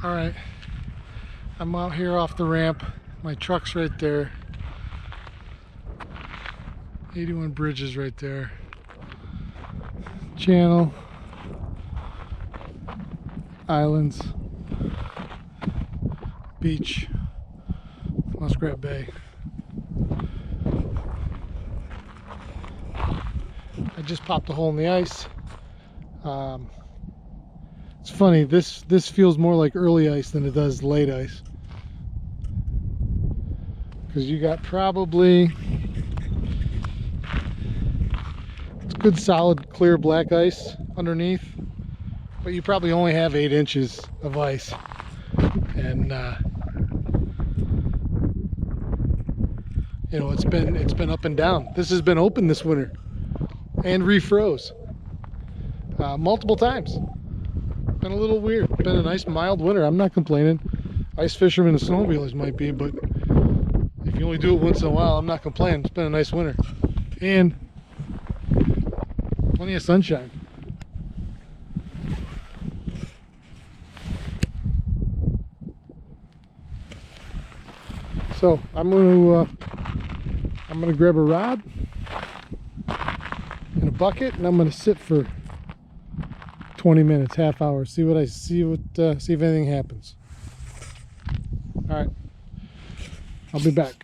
All right, I'm out here off the ramp. My truck's right there. 81 bridges right there. Channel, islands, beach, Muskrat Bay. I just popped a hole in the ice. It's funny, this feels more like early ice than it does late ice, because you got probably, it's good solid clear black ice underneath, but you probably only have 8 inches of ice. And you know, it's been up and down. This has been open this winter and refroze multiple times. Been a little weird. Been a nice mild winter. I'm not complaining. Ice fishermen and snowmobilers might be, but if you only do it once in a while, I'm not complaining. It's been a nice winter and plenty of sunshine. So I'm gonna grab a rod and a bucket, and I'm gonna sit for 20 minutes, half hour, see if anything happens. All right, I'll be back.